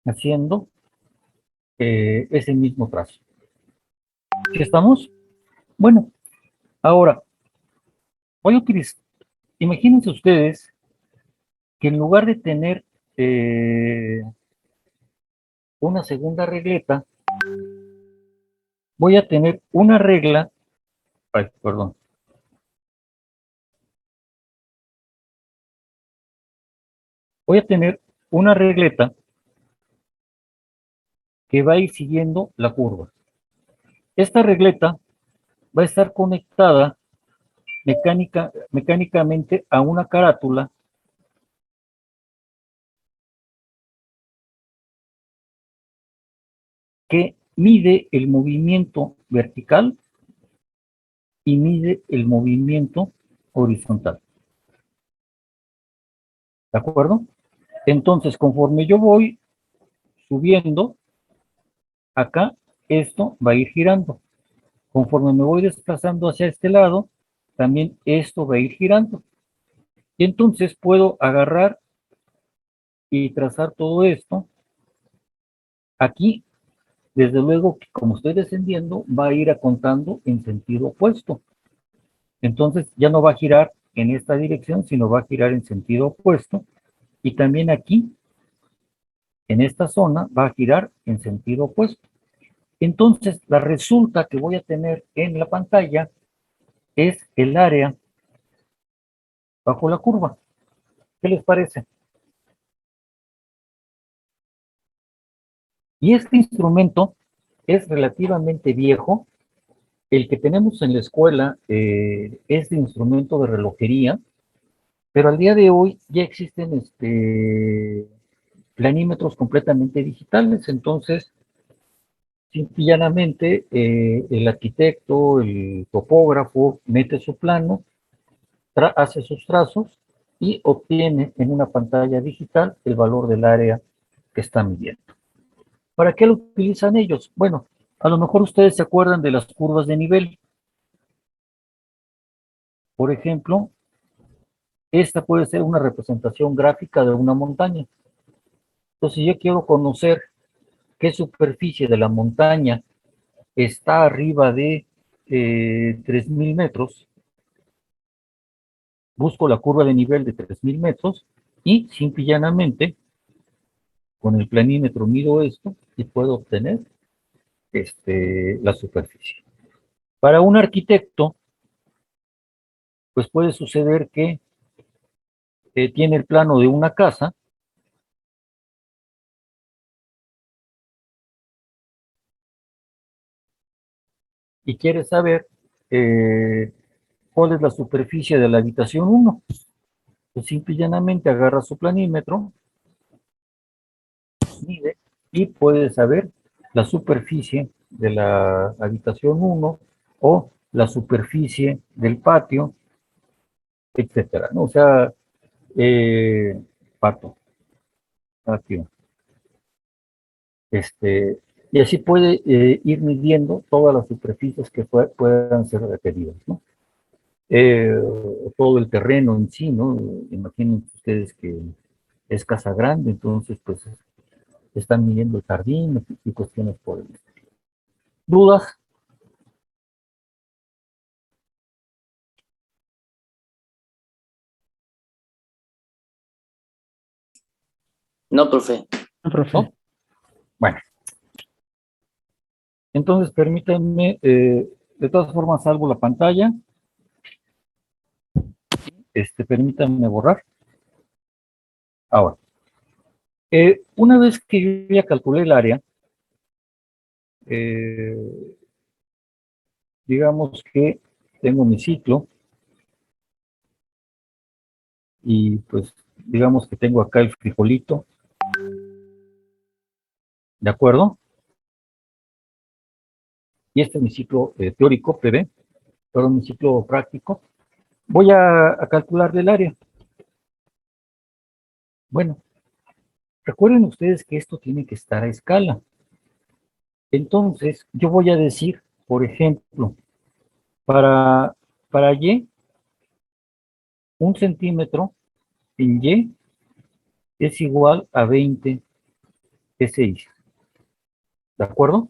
haciendo ese mismo trazo. ¿Sí estamos? Bueno, ahora voy a utilizar, imagínense ustedes que en lugar de tener una segunda regleta, voy a tener una regla, perdón, voy a tener una regleta que va a ir siguiendo la curva. Esta regleta va a estar conectada mecánicamente a una carátula que mide el movimiento vertical y mide el movimiento horizontal. ¿De acuerdo? Entonces, conforme yo voy subiendo, acá esto va a ir girando. Conforme me voy desplazando hacia este lado, también esto va a ir girando. Y entonces puedo agarrar y trazar todo esto. Aquí, desde luego, como estoy descendiendo, va a ir contando en sentido opuesto. Entonces ya no va a girar en esta dirección, sino va a girar en sentido opuesto. Y también aquí, en esta zona, va a girar en sentido opuesto. Entonces, la resulta que voy a tener en la pantalla es el área bajo la curva. ¿Qué les parece? Y este instrumento es relativamente viejo. El que tenemos en la escuela es de instrumento de relojería, pero al día de hoy ya existen planímetros completamente digitales. Entonces, simple y llanamente, el arquitecto, el topógrafo, mete su plano, hace sus trazos y obtiene en una pantalla digital el valor del área que está midiendo. ¿Para qué lo utilizan ellos? Bueno, a lo mejor ustedes se acuerdan de las curvas de nivel. Por ejemplo, esta puede ser una representación gráfica de una montaña. Entonces, si yo quiero conocer qué superficie de la montaña está arriba de 3.000 metros, busco la curva de nivel de 3.000 metros y simple y llanamente con el planímetro mido esto y puedo obtener la superficie. Para un arquitecto, pues puede suceder que tiene el plano de una casa y quiere saber cuál es la superficie de la habitación 1. Pues simple y llanamente agarra su planímetro, mide y puede saber la superficie de la habitación 1 o la superficie del patio, etcétera, ¿no? O sea, patio, patio, y así puede ir midiendo todas las superficies que puedan ser requeridas, ¿no? Todo el terreno en sí, ¿no? Imaginen ustedes que es casa grande, entonces pues están midiendo el jardín y cuestiones por el estilo. ¿Dudas? No, profe. No, profe. ¿No? Bueno, entonces permítanme, de todas formas salvo la pantalla, permítanme borrar. Ahora, una vez que yo ya calculé el área, digamos que tengo mi ciclo y pues digamos que tengo acá el frijolito, ¿de acuerdo? Y este es mi ciclo teórico, PB, pero mi ciclo práctico. Voy a calcular del área. Bueno, recuerden ustedes que esto tiene que estar a escala. Entonces, yo voy a decir, por ejemplo, para Y, 1 centímetro en Y es igual a 20 SI. ¿De acuerdo?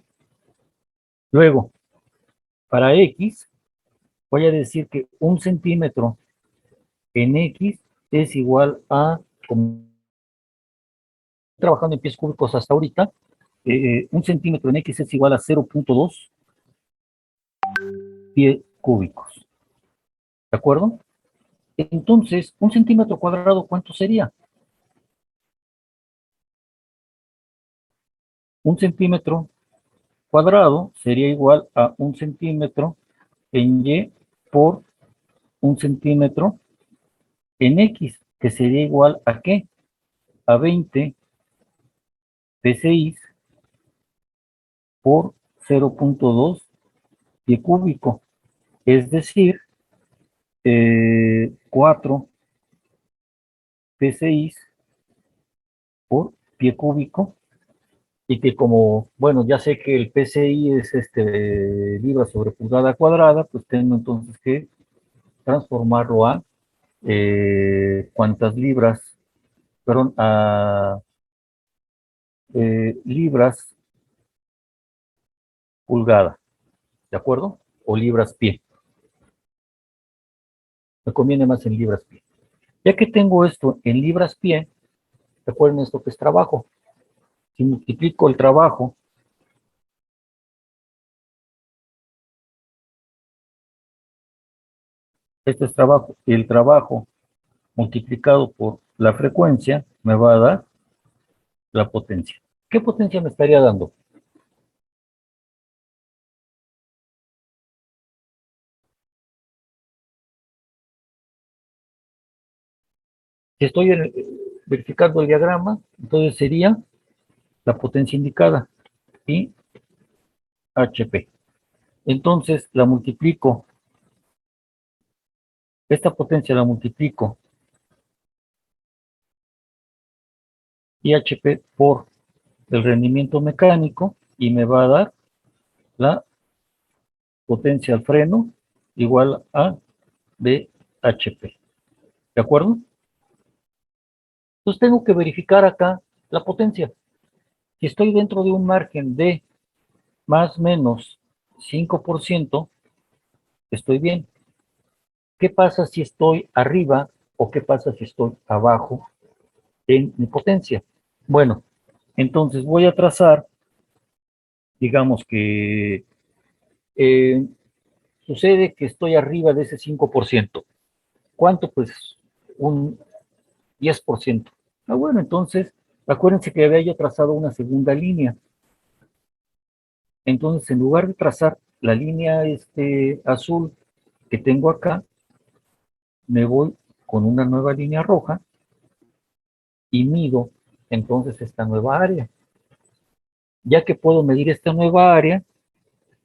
Luego, para X, voy a decir que 1 centímetro en X es igual a, como trabajando en pies cúbicos hasta ahorita, 1 centímetro en X es igual a 0.2 pies cúbicos. ¿De acuerdo? Entonces, 1 centímetro cuadrado, ¿cuánto sería? 1 centímetro cuadrado sería igual a 1 centímetro en Y por 1 centímetro en X, que sería igual a ¿qué? A 20 PCI por 0.2 pie cúbico, es decir, 4 PCI por pie cúbico, y que como, bueno, ya sé que el PCI es libra sobre pulgada cuadrada, pues tengo entonces que transformarlo a cuántas libras, perdón, a libras pulgada, ¿de acuerdo? O libras pie. Me conviene más en libras pie. Ya que tengo esto en libras pie, recuerden esto que es trabajo. Si multiplico el trabajo este es trabajo, y el trabajo multiplicado por la frecuencia me va a dar la potencia. ¿Qué potencia me estaría dando? Si estoy verificando el diagrama, entonces sería la potencia indicada, y HP. Entonces la multiplico, esta potencia la multiplico, y HP por el rendimiento mecánico, y me va a dar la potencia al freno igual a BHP. ¿De acuerdo? Entonces tengo que verificar acá la potencia. Si estoy dentro de un margen de más o menos 5%, estoy bien. ¿Qué pasa si estoy arriba o qué pasa si estoy abajo en mi potencia? Bueno, entonces voy a trazar, digamos que sucede que estoy arriba de ese 5%. ¿Cuánto? Pues un 10%. Ah, bueno, entonces, acuérdense que había yo trazado una segunda línea. Entonces, en lugar de trazar la línea azul que tengo acá, me voy con una nueva línea roja y mido entonces esta nueva área. Ya que puedo medir esta nueva área,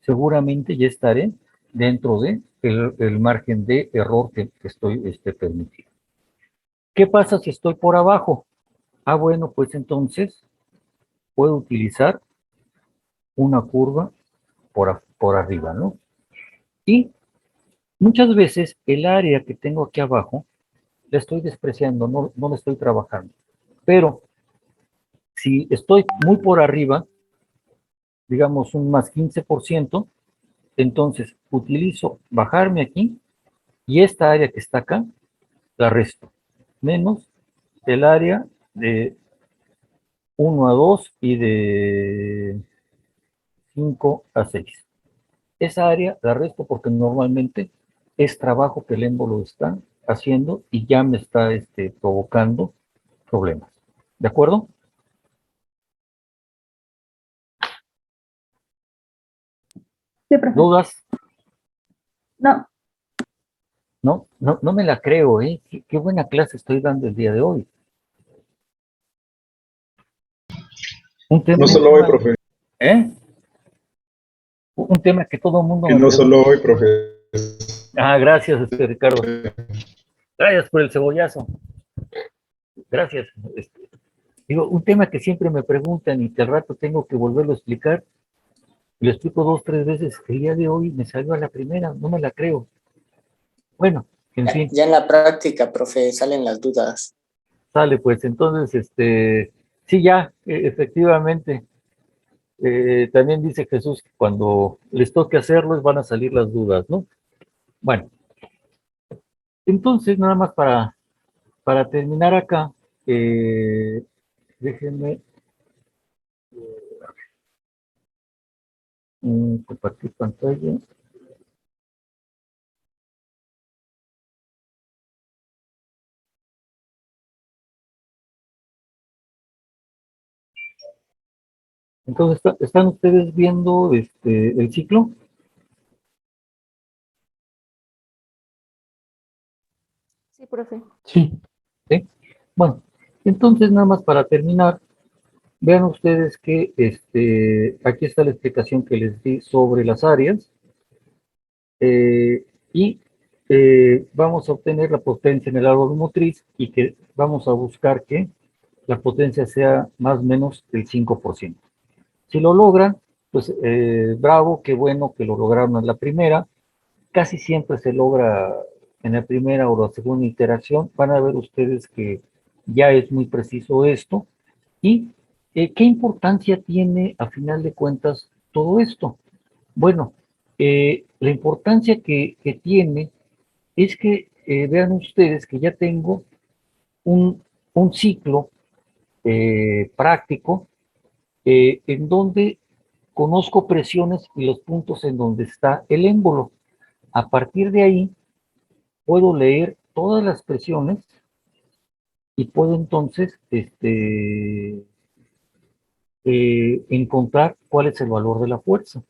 seguramente ya estaré dentro de el margen de error que estoy permitido. ¿Qué pasa si estoy por abajo? Ah, bueno, pues entonces puedo utilizar una curva por arriba, ¿no? Y muchas veces el área que tengo aquí abajo la estoy despreciando, no la estoy trabajando. Pero si estoy muy por arriba, digamos un más 15%, entonces utilizo bajarme aquí y esta área que está acá la resto, menos el área de 1 a 2 y de 5 a 6. Esa área la resto porque normalmente es trabajo que el émbolo está haciendo y ya me está provocando problemas. ¿De acuerdo? Sí, profe. ¿Dudas? No, No me la creo, ¿eh? Qué buena clase estoy dando el día de hoy. Un tema, No solo hoy, profe. ¿eh? Un tema que todo el mundo Que me no pregunta. solo hoy, profe. Ah, gracias, Ricardo. Gracias por el cebollazo. Gracias. Digo, un tema que siempre me preguntan y que al rato tengo que volverlo a explicar. Y lo explico 2, 3 veces. El día de hoy me salió a la primera, no me la creo. Bueno, en fin. Ya en la práctica, profe, salen las dudas. Sale, pues entonces, sí, ya, efectivamente. También dice Jesús que cuando les toque hacerlo van a salir las dudas, ¿no? Bueno, entonces nada más para terminar acá, déjenme compartir pantalla. Entonces, ¿están ustedes viendo el ciclo? Sí, profe. Sí. Bueno, entonces nada más para terminar, vean ustedes que aquí está la explicación que les di sobre las áreas y vamos a obtener la potencia en el árbol motriz y que vamos a buscar que la potencia sea más o menos el 5%. Si lo logran, pues bravo, qué bueno que lo lograron en la primera. Casi siempre se logra en la primera o la segunda iteración. Van a ver ustedes que ya es muy preciso esto. ¿Y qué importancia tiene a final de cuentas todo esto? Bueno, la importancia que tiene es que vean ustedes que ya tengo un ciclo práctico en donde conozco presiones y los puntos en donde está el émbolo. A partir de ahí, puedo leer todas las presiones y puedo entonces encontrar cuál es el valor de la fuerza.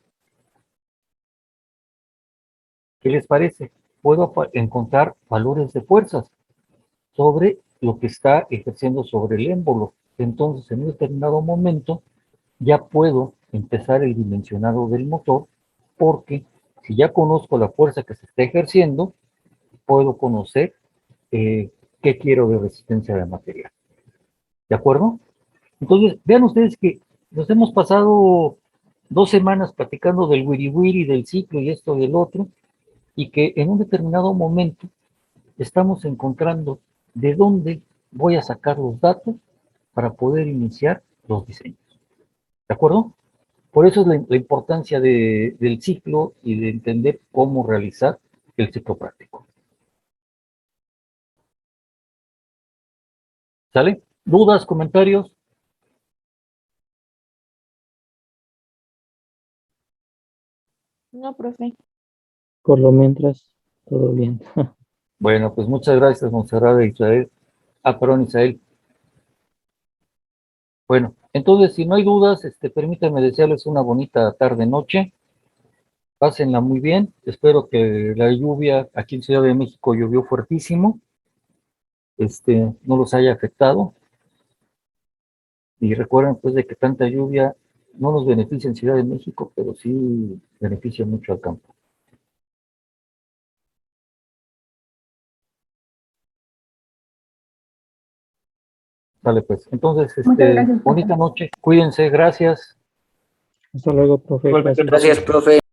¿Qué les parece? Puedo encontrar valores de fuerzas sobre lo que está ejerciendo sobre el émbolo. Entonces, en un determinado momento, ya puedo empezar el dimensionado del motor, porque si ya conozco la fuerza que se está ejerciendo, puedo conocer qué quiero de resistencia de material. ¿De acuerdo? Entonces, vean ustedes que nos hemos pasado 2 semanas platicando del wiri wiri, del ciclo y esto del otro, y que en un determinado momento estamos encontrando de dónde voy a sacar los datos para poder iniciar los diseños. ¿De acuerdo? Por eso es la importancia del ciclo y de entender cómo realizar el ciclo práctico. ¿Sale? ¿Dudas, comentarios? No, profe. Por lo mientras, todo bien. Bueno, pues muchas gracias, Montserrat de Israel. Perdón, Israel. Bueno, entonces, si no hay dudas, permítanme desearles una bonita tarde-noche. Pásenla muy bien. Espero que la lluvia aquí en Ciudad de México llovió fuertísimo. No los haya afectado. Y recuerden, pues, de que tanta lluvia no nos beneficia en Ciudad de México, pero sí beneficia mucho al campo. Vale, pues. Entonces, Muchas gracias, profe. bonita noche. Cuídense, gracias. Hasta luego, profe. Igualmente, Gracias. Gracias, profe.